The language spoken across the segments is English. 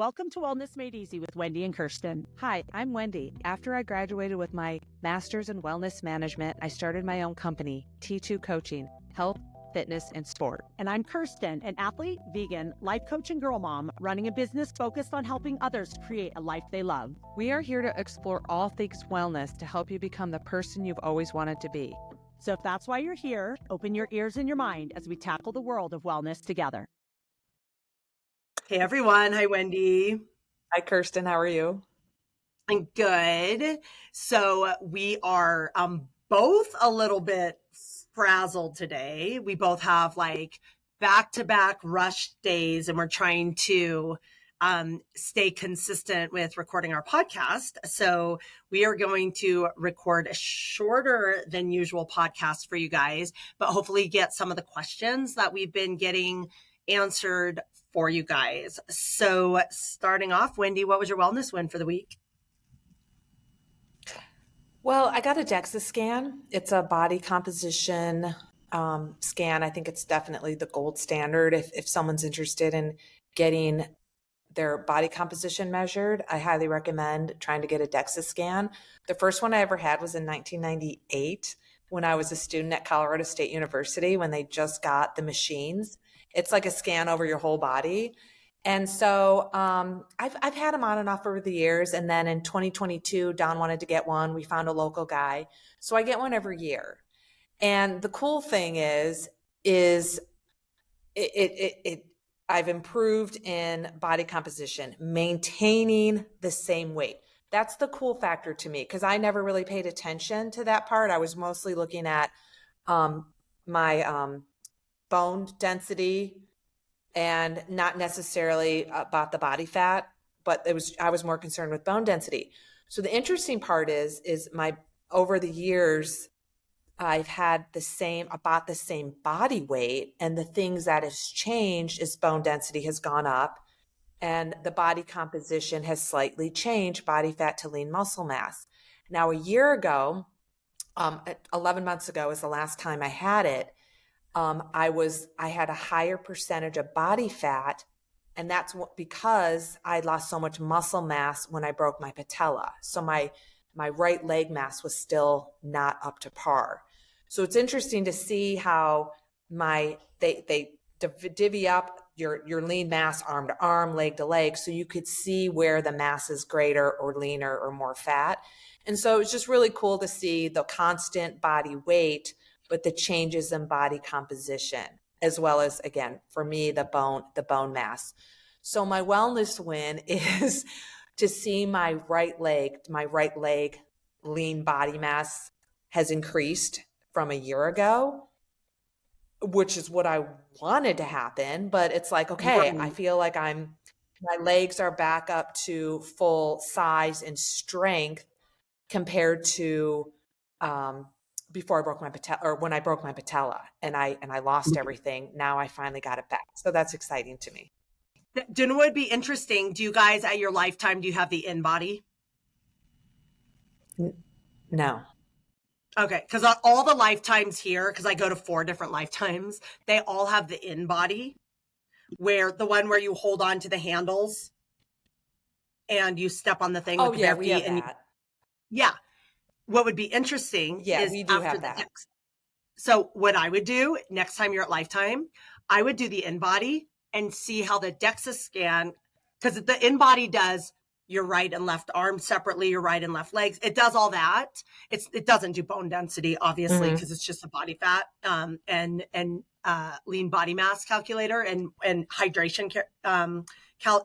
Welcome to Wellness Made Easy with Wendy and Kirsten. Hi, I'm Wendy. After I graduated with my master's in wellness management, I started my own company, T2 Coaching, Health, Fitness, and Sport. And I'm Kirsten, an athlete, vegan, life coach, and girl mom, running a business focused on helping others create a life they love. We are here to explore all things wellness to help you become the person you've always wanted to be. So if that's why you're here, open your ears and your mind as we tackle the world of wellness together. Hey everyone. Hi, Wendy. Hi, Kirsten. How are you? I'm good. So we are both a little bit frazzled today. We both have like back-to-back rush days, and we're trying to stay consistent with recording our podcast. So we are going to record a shorter than usual podcast for you guys, but hopefully get some of the questions that we've been getting answered for you guys. So starting off, Wendy, what was your wellness win for the week? Well, I got a DEXA scan. It's a body composition scan. I think it's definitely the gold standard. If someone's interested in getting their body composition measured, I highly recommend trying to get a DEXA scan. The first one I ever had was in 1998 when I was a student at Colorado State University, when they just got the machines. It's like a scan over your whole body. And so I've had them on and off over the years. And then in 2022, Don wanted to get one. We found a local guy. So I get one every year. And the cool thing is I've improved in body composition, maintaining the same weight. That's the cool factor to me, because I never really paid attention to that part. I was mostly looking at my bone density and not necessarily about the body fat, but I was more concerned with bone density. So the interesting part is my, over the years, I've had about the same body weight, and the things that has changed is bone density has gone up and the body composition has slightly changed, body fat to lean muscle mass. Now, a year ago, 11 months ago is the last time I had it. I had a higher percentage of body fat, and that's because I lost so much muscle mass when I broke my patella. So my right leg mass was still not up to par. So it's interesting to see how they divvy up your lean mass arm to arm, leg to leg, so you could see where the mass is greater or leaner or more fat. And so it's just really cool to see the constant body weight, but the changes in body composition, as well as, again, for me, the bone mass. So my wellness win is to see my right leg lean body mass has increased from a year ago, which is what I wanted to happen. But it's like, okay, I feel like my legs are back up to full size and strength compared to before I broke my patella, or when I broke my patella and I lost everything. Now I finally got it back. So that's exciting to me. Do you know what would be interesting? Do you guys at your lifetime, do you have the in-body? No. Okay, because all the lifetimes here, because I go to 4 different lifetimes, they all have the in-body, where the one where you hold on to the handles and you step on the thing with the bare feet. We have that. Yeah. What would be interesting is we do after have the that. DEXA. So what I would do next time you're at Lifetime, I would do the in-body and see how the DEXA scan, because the in-body does your right and left arm separately, your right and left legs. It does all that. It doesn't do bone density, obviously, because it's just a body fat and lean body mass calculator and hydration.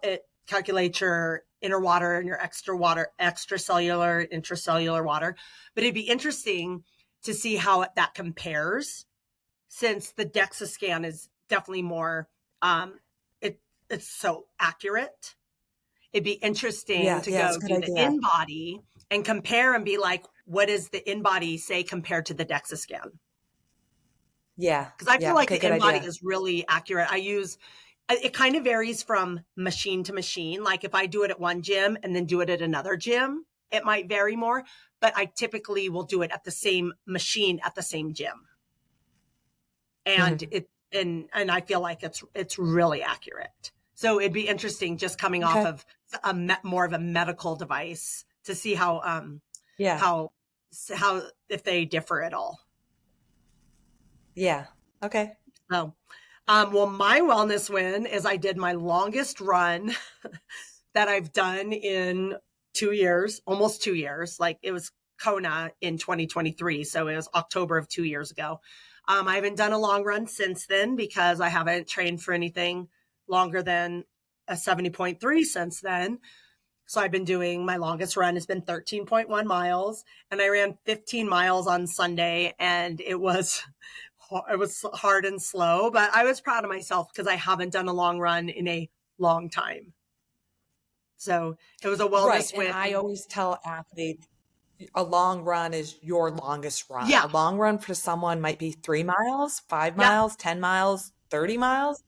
It calculates your inner water and your extracellular, intracellular water. But it'd be interesting to see how that compares, since the DEXA scan is definitely more, it's so accurate. It'd be interesting to go do the in-body and compare and be like, what does the in-body say compared to the DEXA scan? Yeah. Because I feel like the in-body is really accurate. It kind of varies from machine to machine. Like if I do it at one gym and then do it at another gym, it might vary more, but I typically will do it at the same machine at the same gym. And and I feel like it's really accurate. So it'd be interesting just coming off of more of a medical device to see how if they differ at all. Yeah. Okay. So, well, my wellness win is I did my longest run that I've done in 2 years, almost 2 years. Like it was Kona in 2023. So it was October of 2 years ago. I haven't done a long run since then because I haven't trained for anything longer than a 70.3 since then. So I've been doing, my longest run has been 13.1 miles, and I ran 15 miles on Sunday, and it was hard and slow, but I was proud of myself because I haven't done a long run in a long time. So it was a wellness win. And I always tell athletes, a long run is your longest run. Yeah. A long run for someone might be 3 miles, 5 miles, 10 miles, 30 miles,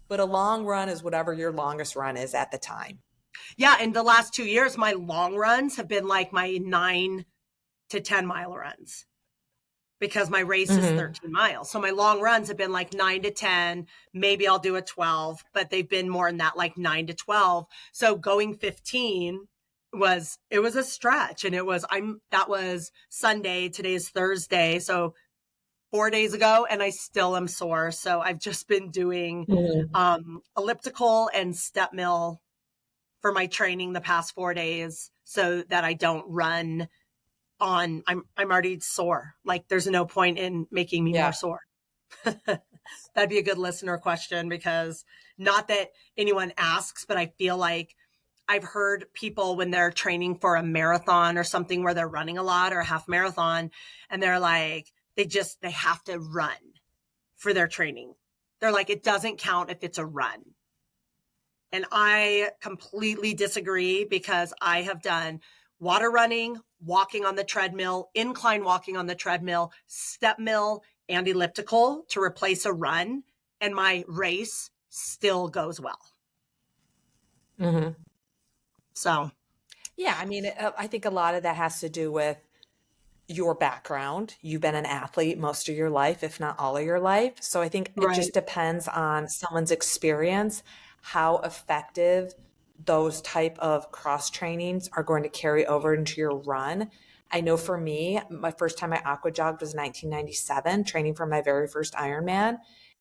but a long run is whatever your longest run is at the time. Yeah. In the last 2 years, my long runs have been like my 9 to 10 mile runs because my race is 13 miles. So my long runs have been like 9 to 10, maybe I'll do a 12, but they've been more in that like 9 to 12. So going 15 was a stretch, and that was Sunday. Today is Thursday. So 4 days ago, and I still am sore. So I've just been doing elliptical and step mill for my training the past 4 days so that I don't run on. I'm already sore. Like there's no point in making me more sore. That'd be a good listener question, because not that anyone asks, but I feel like I've heard people when they're training for a marathon or something where they're running a lot or a half marathon, and they're like, they have to run for their training. They're like, it doesn't count if it's a run. And I completely disagree, because I have done water running, walking on the treadmill, incline walking on the treadmill, step mill, and elliptical to replace a run. And my race still goes well. So, yeah, I mean, I think a lot of that has to do with your background. You've been an athlete most of your life, if not all of your life. So I think it just depends on someone's experience, how effective those type of cross trainings are going to carry over into your run. I know for me, my first time I aqua jogged was 1997, training for my very first Ironman.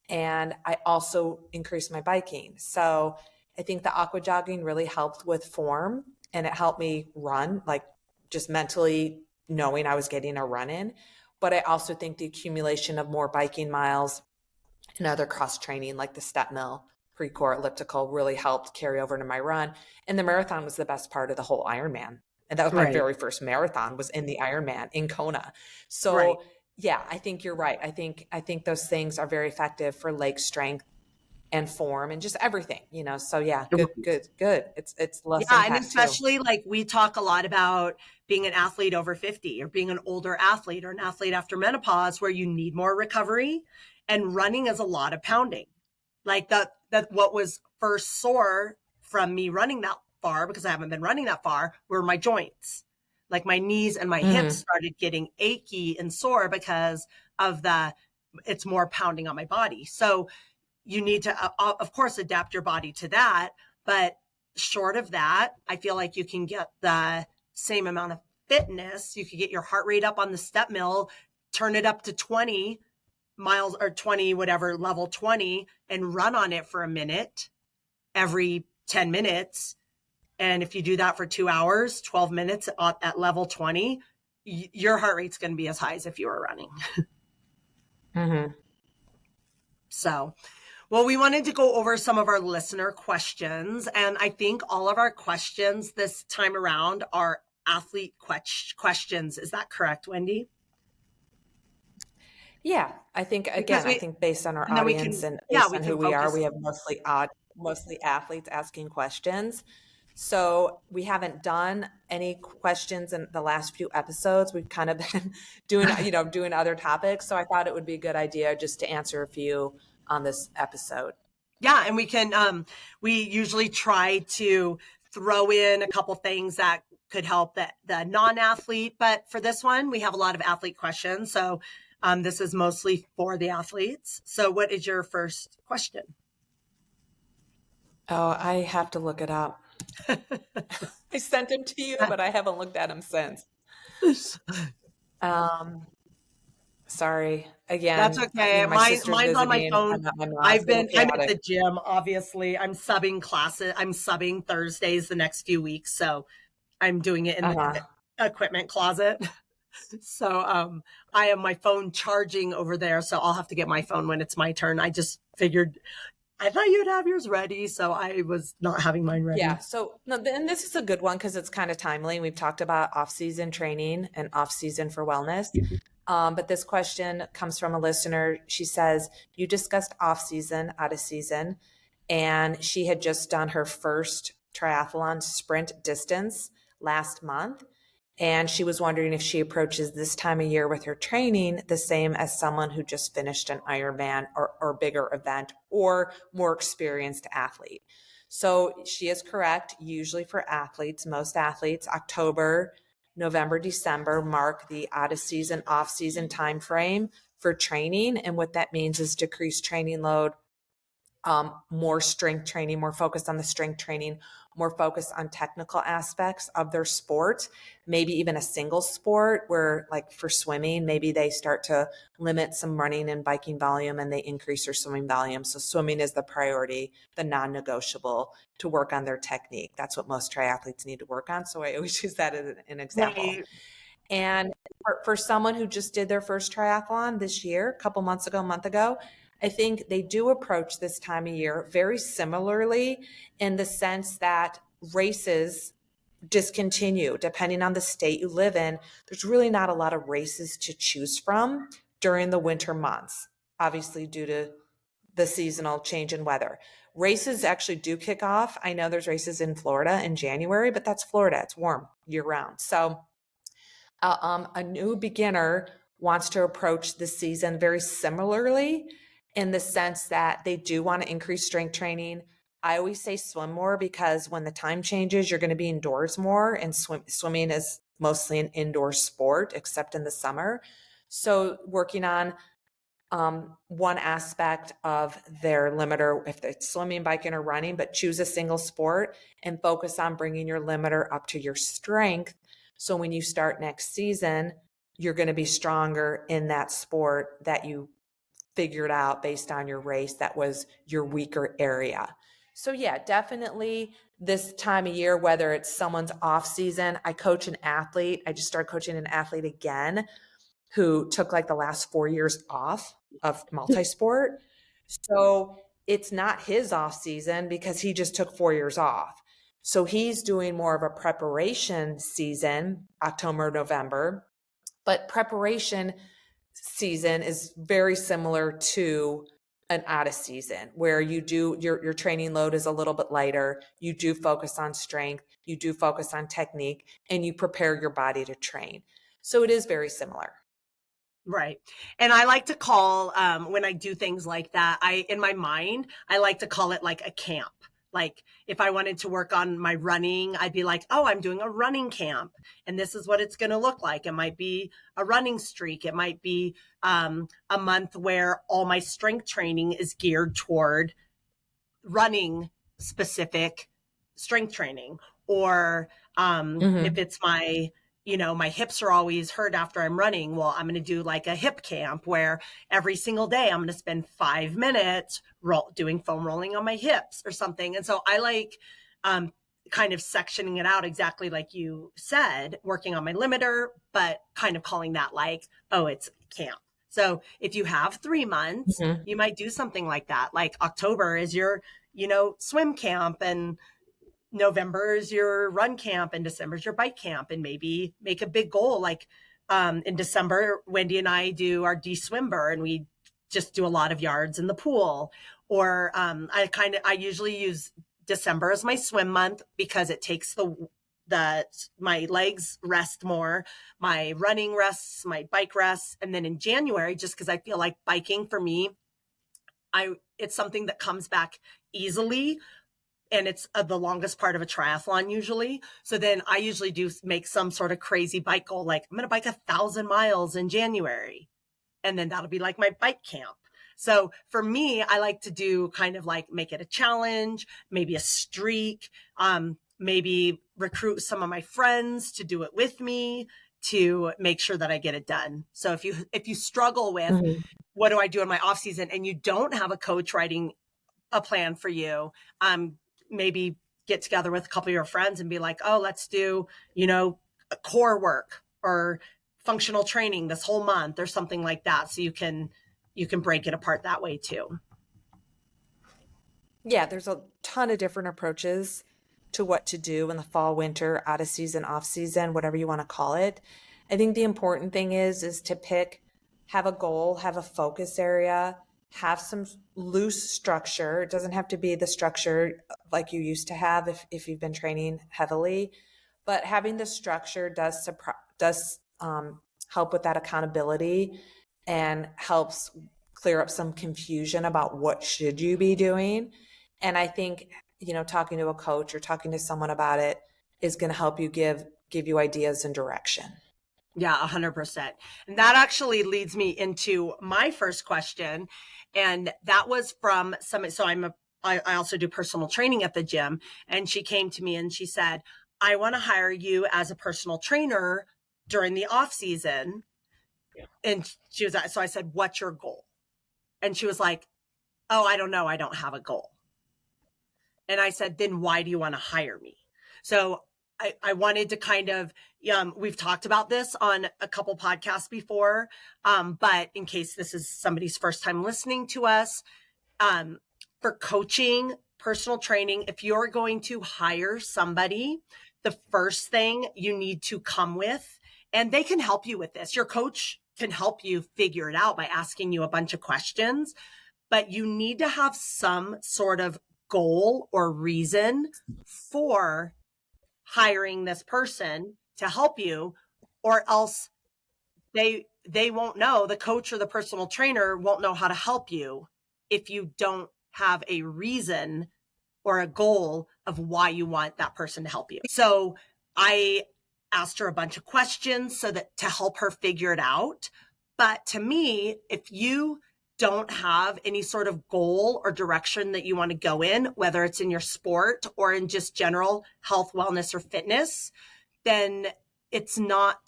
And I also increased my biking. So I think the aqua jogging really helped with form, and it helped me run, like just mentally knowing I was getting a run in. But I also think the accumulation of more biking miles and other cross training like the step mill, pre-core, elliptical really helped carry over to my run. And the marathon was the best part of the whole Ironman. And that was my very first marathon, was in the Ironman in Kona. So yeah, I think you're right. I think those things are very effective for leg strength and form and just everything, you know? So yeah, good. It's less impact and especially too. Like we talk a lot about being an athlete over 50 or being an older athlete or an athlete after menopause, where you need more recovery, and running is a lot of pounding. Like that what was first sore from me running that far, because I haven't been running that far, were my joints. Like my knees and my hips started getting achy and sore because of it's more pounding on my body. So you need to, of course, adapt your body to that. But short of that, I feel like you can get the same amount of fitness. You could get your heart rate up on the step mill, turn it up to 20 miles or 20, whatever, level 20, and run on it for a minute every 10 minutes. And if you do that for 2 hours, 12 minutes at level 20, your heart rate's going to be as high as if you were running. So, well, we wanted to go over some of our listener questions. And I think all of our questions this time around are athlete questions. Is that correct, Wendy? Yeah, I think, again, I think based on our audience and based on who we are, we have mostly athletes asking questions. So we haven't done any questions in the last few episodes. We've kind of been doing other topics. So I thought it would be a good idea just to answer a few on this episode. Yeah. And we can, we usually try to throw in a couple things that could help the non-athlete, but for this one, we have a lot of athlete questions. So this is mostly for the athletes. So what is your first question? Oh, I have to look it up. I sent him to you, but I haven't looked at him since. Um, Sorry. That's Again, okay. my sister's Mine's on my visiting. phone. My mom's a little I'm at chaotic. the gym, obviously. I'm subbing classes. I'm subbing Thursdays the next few weeks. So I'm doing it in the Uh-huh. equipment closet. So I have my phone charging over there. So I'll have to get my phone when it's my turn. I just figured I thought you'd have yours ready. So I was not having mine Yeah. ready. So, no, and this is a good one because it's kind of timely. We've talked about off-season training and off-season for wellness. But this question comes from a listener. She says, you discussed off-season, out of season, and she had just done her first triathlon sprint distance last month. And she was wondering if she approaches this time of year with her training the same as someone who just finished an Ironman or bigger event or more experienced athlete. So she is correct. Usually for athletes, most athletes, October, November, December mark the out of season, off season time frame for training. And what that means is decreased training load, more strength training, more focused on the strength training, more focused on technical aspects of their sport, maybe even a single sport where, like for swimming, maybe they start to limit some running and biking volume and they increase their swimming volume. So swimming is the priority, the non-negotiable to work on their technique. That's what most triathletes need to work on. So I always use that as an example. Right. And for someone who just did their first triathlon this year, a couple months ago, a month ago, I think they do approach this time of year very similarly in the sense that races discontinue depending on the state you live in. There's really not a lot of races to choose from during the winter months, obviously due to the seasonal change in weather. Races actually do kick off. I know there's races in Florida in January, but that's Florida. It's warm year round. So a new beginner wants to approach the season very similarly in the sense that they do want to increase strength training. I always say swim more because when the time changes, you're going to be indoors more, and swimming is mostly an indoor sport, except in the summer. So working on one aspect of their limiter, if it's swimming, biking, or running, but choose a single sport and focus on bringing your limiter up to your strength. So when you start next season, you're going to be stronger in that sport that you figured out based on your race that was your weaker area. So yeah, definitely this time of year, whether it's someone's off season, I coach an athlete. I just started coaching an athlete again who took like the last 4 years off of multi-sport. So it's not his off season because he just took 4 years off. So he's doing more of a preparation season, October, November, but preparation season is very similar to an out of season where you do your training load is a little bit lighter. You do focus on strength, you do focus on technique, and you prepare your body to train. So it is very similar. Right. And I like to call, when I do things like that, in my mind, I like to call it like a camp. Like if I wanted to work on my running, I'd be like, oh, I'm doing a running camp and this is what it's going to look like. It might be a running streak. It might be a month where all my strength training is geared toward running specific strength training. Or if it's my hips are always hurt after I'm running. Well, I'm going to do like a hip camp where every single day I'm going to spend 5 minutes doing foam rolling on my hips or something. And so I like kind of sectioning it out exactly like you said, working on my limiter, but kind of calling that like, oh, it's camp. So if you have 3 months, you might do something like that. Like October is your, swim camp, and November is your run camp, and December is your bike camp, and maybe make a big goal. Like in December, Wendy and I do our D-Swimber, and we just do a lot of yards in the pool. Or I usually use December as my swim month because it takes my legs rest more, my running rests, my bike rests. And then in January, just because I feel like biking for me, it's something that comes back easily. And it's the longest part of a triathlon usually. So then I usually do make some sort of crazy bike goal. Like I'm going to bike 1,000 miles in January. And then that'll be like my bike camp. So for me, I like to do kind of like make it a challenge, maybe a streak, maybe recruit some of my friends to do it with me to make sure that I get it done. So if you struggle with what do I do in my off season and you don't have a coach writing a plan for you, maybe get together with a couple of your friends and be like, oh, let's do, a core work or functional training this whole month or something like that. So you can break it apart that way too. Yeah, there's a ton of different approaches to what to do in the fall, winter, out of season, off season, whatever you want to call it. I think the important thing is to have a goal, have a focus area, have some loose structure. It doesn't have to be the structure like you used to have if you've been training heavily, but having the structure does help with that accountability and helps clear up some confusion about what should you be doing. And I think, talking to a coach or talking to someone about it is going to help you give you ideas and direction. Yeah, 100%. And that actually leads me into my first question. And that was from somebody. So I also do personal training at the gym. And she came to me and she said, I want to hire you as a personal trainer during the off season. Yeah. And so I said, what's your goal? And she was like, oh, I don't know. I don't have a goal. And I said, then why do you want to hire me? So I wanted to kind of, we've talked about this on a couple podcasts before, but in case this is somebody's first time listening to us, for coaching, personal training, if you're going to hire somebody, the first thing you need to come with, and they can help you with this. Your coach can help you figure it out by asking you a bunch of questions, but you need to have some sort of goal or reason for hiring this person to help you, or else they won't know, the coach or the personal trainer won't know how to help you if you don't have a reason or a goal of why you want that person to help you. So I asked her a bunch of questions to help her figure it out. But to me, if you don't have any sort of goal or direction that you want to go in, whether it's in your sport or in just general health, wellness, or fitness, then it's not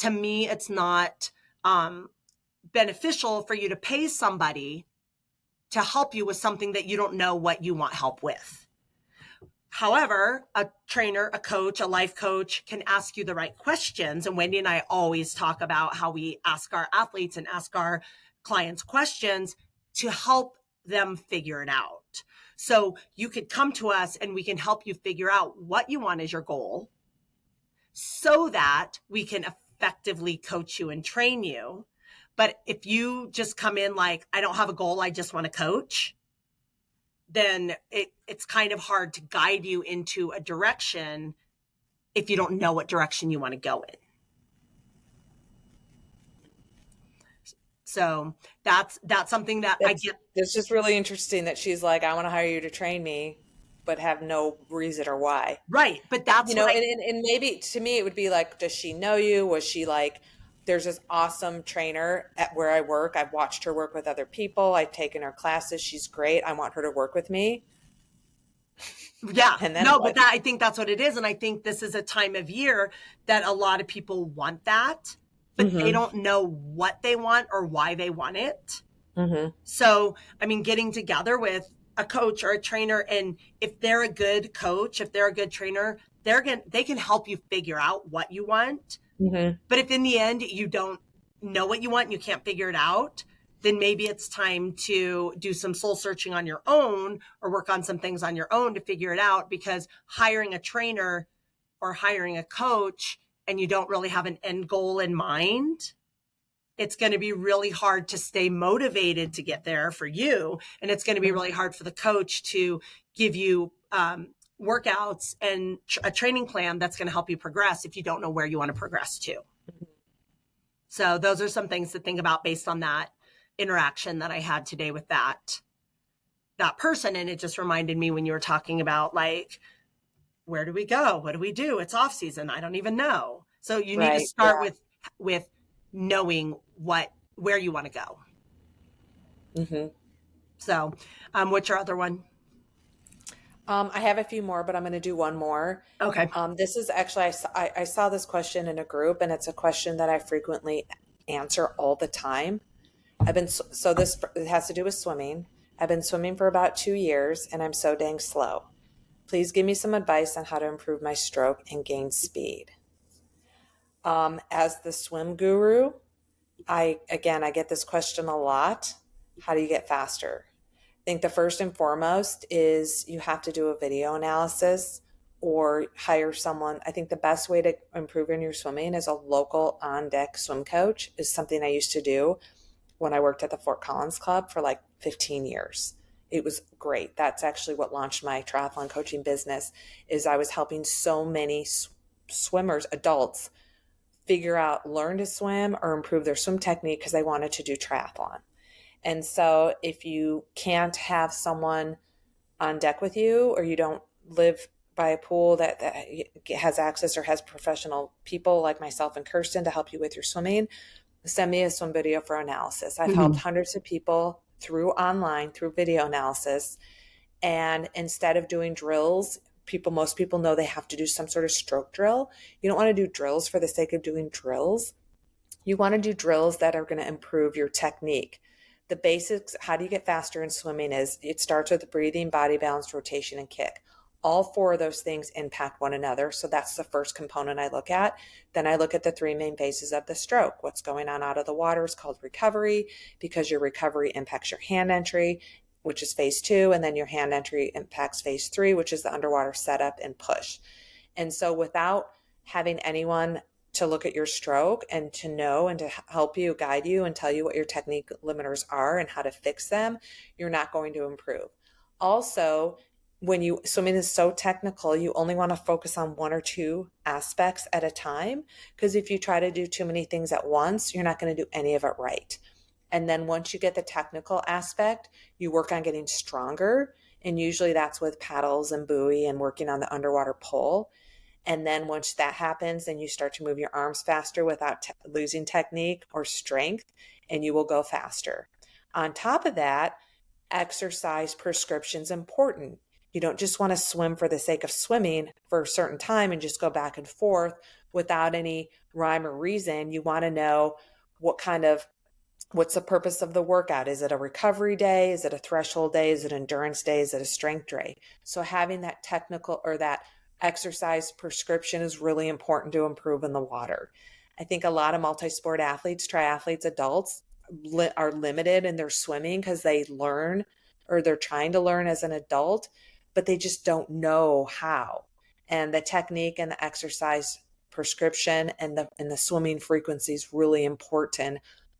beneficial for you to pay somebody to help you with something that you don't know what you want help with. However, a trainer, a coach, a life coach can ask you the right questions. And Wendy and I always talk about how we ask our athletes and ask our clients questions to help them figure it out. So you could come to us and we can help you figure out what you want as your goal so that we can effectively coach you and train you. But if you just come in like, I don't have a goal, I just want to coach, then it's kind of hard to guide you into a direction if you don't know what direction you want to go in. So that's something that I get. It's just really interesting that she's like, I want to hire you to train me, but have no reason or why. Right. But that's, and maybe to me, it would be like, does she know you? Was she like, there's this awesome trainer at where I work. I've watched her work with other people. I've taken her classes. She's great. I want her to work with me. Yeah. But I think that's what it is. And I think this is a time of year that a lot of people want that, but they don't know what they want or why they want it. So, getting together with a coach or a trainer, and if they're a good coach, if they're a good trainer, they can help you figure out what you want. But if in the end you don't know what you want and you can't figure it out, then maybe it's time to do some soul searching on your own or work on some things on your own to figure it out, because hiring a trainer or hiring a coach and you don't really have an end goal in mind, it's going to be really hard to stay motivated to get there for you. And it's going to be really hard for the coach to give you workouts and a training plan that's going to help you progress if you don't know where you want to progress to. So those are some things to think about based on that interaction that I had today with that person. And it just reminded me when you were talking about like, where do we go? What do we do? It's off season. I don't even know. So you need to start with knowing where you want to go. So, what's your other one? I have a few more, but I'm going to do one more. Okay. This is actually, I saw this question in a group, and it's a question that I frequently answer all the time. This it has to do with swimming. I've been swimming for about 2 years, and I'm so dang slow. Please give me some advice on how to improve my stroke and gain speed. As the swim guru, I get this question a lot. How do you get faster? I think the first and foremost is you have to do a video analysis or hire someone. I think the best way to improve in your swimming is a local on-deck swim coach is something I used to do when I worked at the Fort Collins Club for like 15 years. It was great. That's actually what launched my triathlon coaching business is I was helping so many swimmers, adults, figure out, learn to swim or improve their swim technique because they wanted to do triathlon. And so if you can't have someone on deck with you or you don't live by a pool that has access or has professional people like myself and Kirsten to help you with your swimming, send me a swim video for analysis. I've helped hundreds of people through video analysis. And instead of doing drills, most people know they have to do some sort of stroke drill. You don't want to do drills for the sake of doing drills. You want to do drills that are going to improve your technique. The basics, how do you get faster in swimming is it starts with breathing, body balance, rotation, and kick. All 4 of those things impact one another. So that's the first component I look at. Then I look at the 3 main phases of the stroke. What's going on out of the water is called recovery because your recovery impacts your hand entry, which is phase 2. And then your hand entry impacts phase 3, which is the underwater setup and push. And so without having anyone to look at your stroke and to know and to help you, guide you, and tell you what your technique limiters are and how to fix them, you're not going to improve. Also, swimming is so technical, you only want to focus on 1 or 2 aspects at a time, because if you try to do too many things at once, you're not going to do any of it right. And then once you get the technical aspect, you work on getting stronger. And usually that's with paddles and buoy and working on the underwater pole. And then once that happens, then you start to move your arms faster without losing technique or strength, and you will go faster. On top of that, exercise prescription is important. You don't just want to swim for the sake of swimming for a certain time and just go back and forth without any rhyme or reason. You want to know what's the purpose of the workout? Is it a recovery day? Is it a threshold day? Is it an endurance day? Is it a strength day? So having that technical or that exercise prescription is really important to improve in the water. I think a lot of multi-sport athletes, triathletes, adults are limited in their swimming because they learn or they're trying to learn as an adult, but they just don't know how. And the technique and the exercise prescription and the swimming frequency is really important,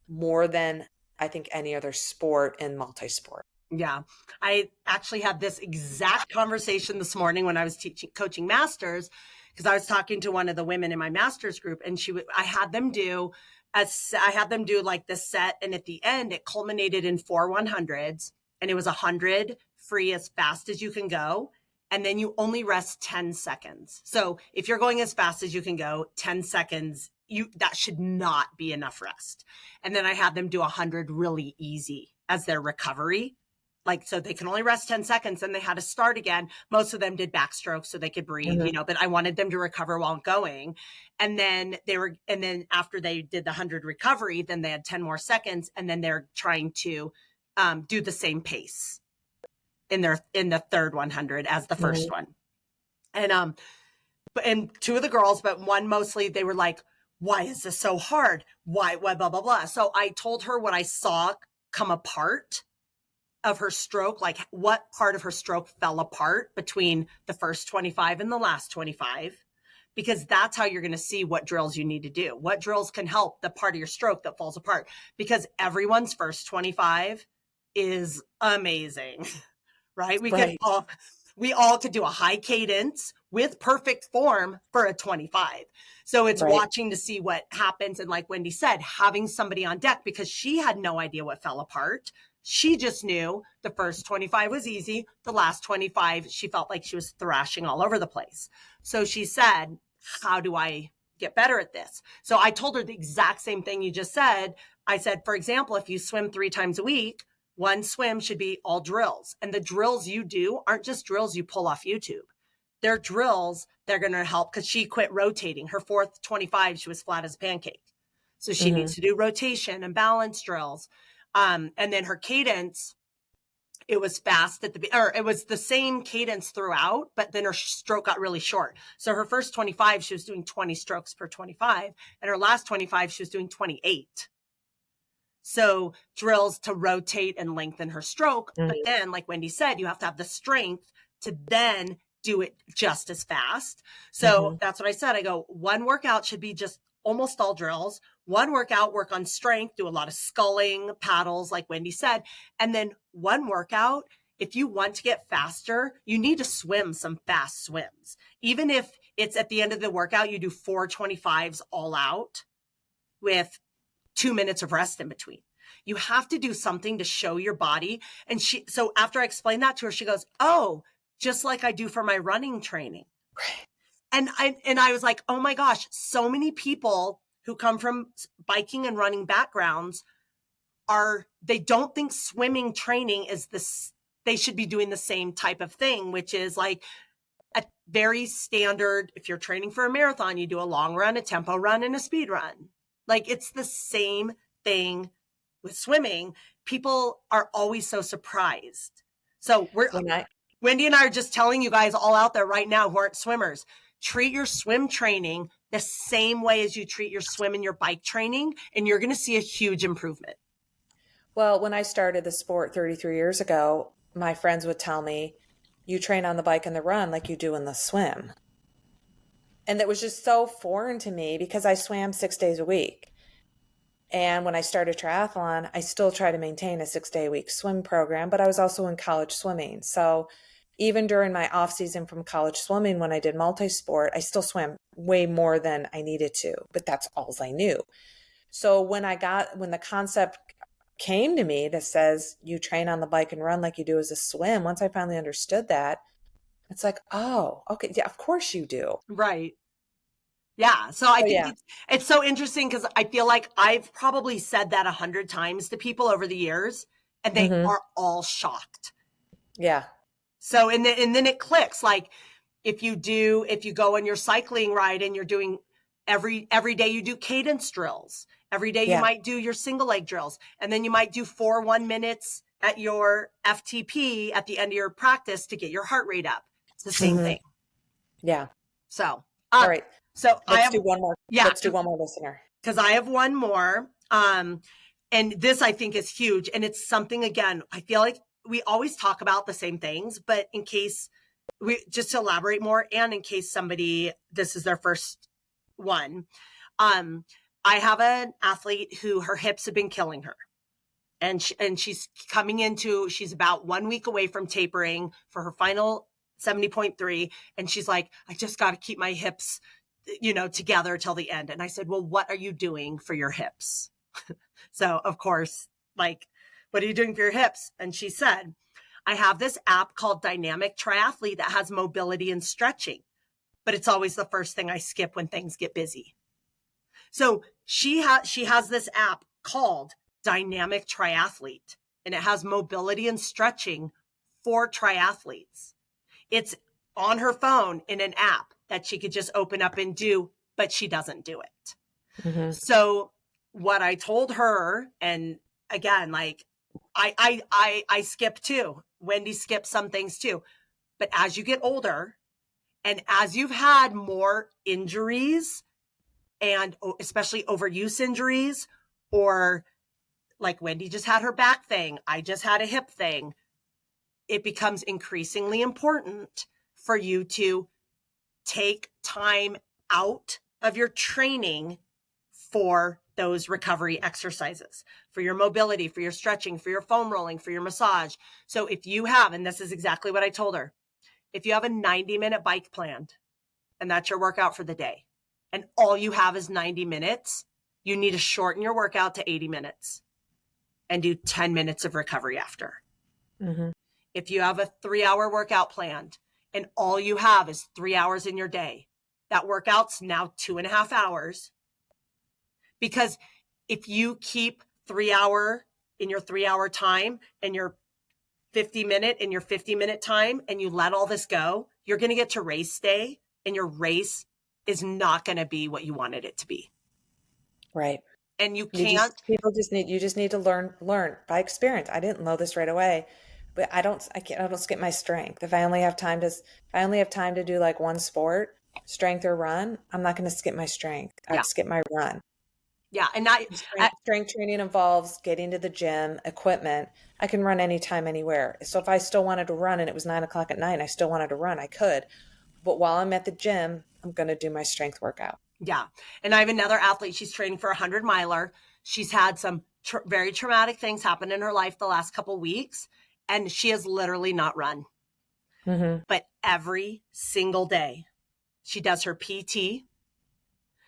more than I think any other sport in multi-sport. Yeah. I actually had this exact conversation this morning when I was coaching masters, because I was talking to one of the women in my master's group, and I had them do like this set. And at the end, it culminated in 4 100s, and it was 100 free as fast as you can go. And then you only rest 10 seconds. So if you're going as fast as you can go, 10 seconds, that should not be enough rest. And then I had them do 100 really easy as their recovery. So they can only rest 10 seconds and they had to start again. Most of them did backstroke so they could breathe, but I wanted them to recover while going. And then after they did the 100 recovery, then they had 10 more seconds. And then they're trying to do the same pace in the third 100 as the first one. And 2 of the girls, but one mostly, they were like, why is this so hard? Why, blah, blah, blah. So I told her what I saw come apart of her stroke, like what part of her stroke fell apart between the first 25 and the last 25, because that's how you're going to see what drills you need to do. What drills can help the part of your stroke that falls apart, because everyone's first 25 is amazing, right? We all could do a high cadence with perfect form for a 25. So it's watching to see what happens. And like Wendy said, having somebody on deck, because she had no idea what fell apart. She just knew the first 25 was easy. The last 25, she felt like she was thrashing all over the place. So she said, how do I get better at this? So I told her the exact same thing you just said. I said, for example, if you swim 3 times a week, one swim should be all drills. And the drills you do aren't just drills you pull off YouTube. They're drills that are going to help, because she quit rotating. Her fourth 25, she was flat as a pancake. So she needs to do rotation and balance drills. And then her cadence, it was fast or it was the same cadence throughout, but then her stroke got really short. So her first 25, she was doing 20 strokes per 25. And her last 25, she was doing 28. So drills to rotate and lengthen her stroke. But then, like Wendy said, you have to have the strength to then do it just as fast. So that's what I said. I go, one workout should be just almost all drills. One workout, work on strength, do a lot of sculling, paddles, like Wendy said. And then one workout, if you want to get faster, you need to swim some fast swims. Even if it's at the end of the workout, you do 4 25s all out with 2 minutes of rest in between. You have to do something to show your body. And so after I explained that to her, she goes, oh, just like I do for my running training. And I was like, oh my gosh, so many people who come from biking and running backgrounds they don't think swimming training is this, they should be doing the same type of thing, which is like a very standard. If you're training for a marathon, you do a long run, a tempo run, and a speed run. Like, it's the same thing with swimming. People are always so surprised. So Wendy and I are just telling you guys all out there right now who aren't swimmers, treat your swim training the same way as you treat your swim and your bike training, and you're going to see a huge improvement. Well, when I started the sport 33 years ago, my friends would tell me, you train on the bike and the run like you do in the swim. And that was just so foreign to me because I swam 6 days a week. And when I started triathlon, I still try to maintain a 6-day-a-week swim program, but I was also in college swimming. So even during my off season from college swimming, when I did multi-sport, I still swam way more than I needed to, but that's all I knew. So when the concept came to me that says you train on the bike and run like you do as a swim, once I finally understood that, it's like, oh, okay. Yeah, of course you do. Right. Yeah. So I think it's so interesting because I feel like I've probably said that 100 times to people over the years, and they are all shocked. Yeah. So, and then it clicks. Like if you go on your cycling ride and you're doing every day you do cadence drills. Every day you might do your single leg drills, and then you might do 4 1 minutes at your FTP at the end of your practice to get your heart rate up. It's the same thing. Yeah. So, all right. So let's do one more. Yeah. Let's do one more listener. Because I have one more. And this I think is huge. And it's something, again, I feel like we always talk about the same things, but in case just to elaborate more, and in case this is their first one. I have an athlete who her hips have been killing her. And she's she's about 1 week away from tapering for her final 70.3. And she's like, I just got to keep my hips, together till the end. And I said, well, what are you doing for your hips? So of course, like, what are you doing for your hips? And she said, I have this app called Dynamic Triathlete that has mobility and stretching, but it's always the first thing I skip when things get busy. So she has this app called Dynamic Triathlete, and it has mobility and stretching for triathletes. It's on her phone in an app that she could just open up and do, but she doesn't do it. So what I told her, and again, like I skip too. Wendy skips some things too. But as you get older and as you've had more injuries, and especially overuse injuries, or like Wendy just had her back thing, I just had a hip thing, it becomes increasingly important for you to take time out of your training for those recovery exercises, for your mobility, for your stretching, for your foam rolling, for your massage. So if you have, and this is exactly what I told her, if you have a 90-minute bike planned and that's your workout for the day, and all you have is 90 minutes, you need to shorten your workout to 80 minutes and do 10 minutes of recovery after. If you have a 3-hour workout planned and all you have is 3 hours in your day, that workout's now 2.5 hours. Because if you keep 3-hour in your 3-hour time and your 50-minute time, and you let all this go, you're going to get to race day, and your race is not going to be what you wanted it to be. Right. And you can't. You just need to learn by experience. I didn't know this right away, but I don't skip my strength. If I only have time to do like one sport, strength or run, I'm not going to skip my strength. I'd skip my run. Yeah. And strength training involves getting to the gym, equipment. I can run anytime, anywhere. So if I still wanted to run and it was 9:00 at night and I still wanted to run, I could. But while I'm at the gym, I'm going to do my strength workout. Yeah. And I have another athlete. She's training for a 100-miler. She's had some very traumatic things happen in her life the last couple weeks, and she has literally not run. Mm-hmm. But every single day, she does her PT,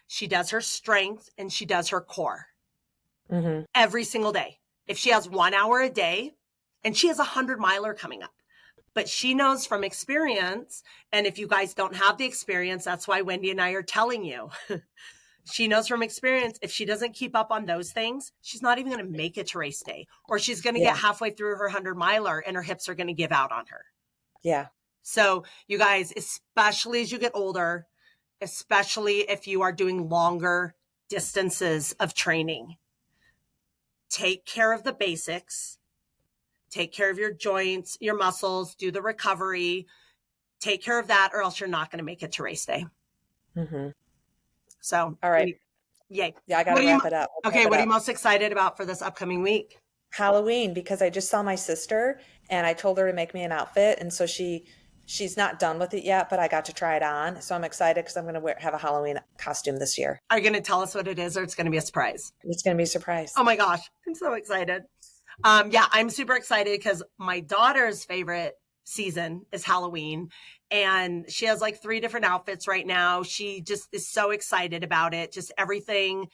she does her strength, and she does her core. Mm-hmm. Every single day. If she has 1 hour a day, and she has a 100-miler coming up. But she knows from experience, and if you guys don't have the experience, that's why Wendy and I are telling you. She knows from experience, if she doesn't keep up on those things, she's not even going to make it to race day, or she's going to get halfway through her 100-miler and her hips are going to give out on her. Yeah. So you guys, especially as you get older, especially if you are doing longer distances of training, take care of the basics. Take care of your joints, your muscles, do the recovery, take care of that, or else you're not going to make it to race day. Mm-hmm. So, all right. Yay. Yeah, I got to wrap it up. Okay, what are you most excited about for this upcoming week? Halloween, because I just saw my sister and I told her to make me an outfit. And so she's not done with it yet, but I got to try it on. So I'm excited because I'm going to have a Halloween costume this year. Are you going to tell us what it is, or it's going to be a surprise? It's going to be a surprise. Oh my gosh, I'm so excited. Yeah, I'm super excited because my daughter's favorite season is Halloween, and she has like 3 different outfits right now. She just is so excited about it. Just everything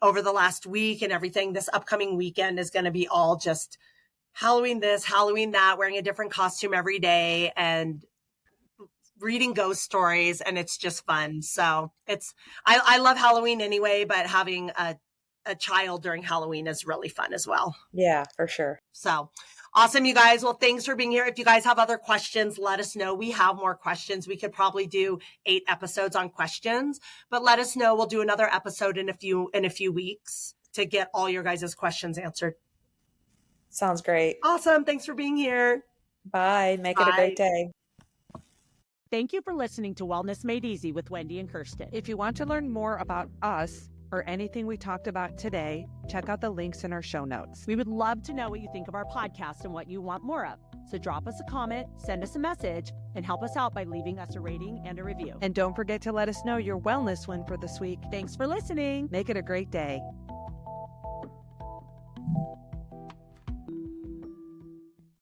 over the last week and everything this upcoming weekend is going to be all just Halloween this, Halloween that, wearing a different costume every day and reading ghost stories, and it's just fun. So I love Halloween anyway, but having a child during Halloween is really fun as well. Yeah, for sure. So awesome, you guys. Well, thanks for being here. If you guys have other questions, let us know. We have more questions. We could probably do 8 episodes on questions, but let us know. We'll do another episode in a few weeks to get all your guys' questions answered. Sounds great. Awesome. Thanks for being here. Bye. Make it a great day. Thank you for listening to Wellness Made Easy with Wendy and Kirsten. If you want to learn more about us or anything we talked about today, check out the links in our show notes. We would love to know what you think of our podcast and what you want more of. So drop us a comment, send us a message, and help us out by leaving us a rating and a review. And don't forget to let us know your wellness win for this week. Thanks for listening. Make it a great day.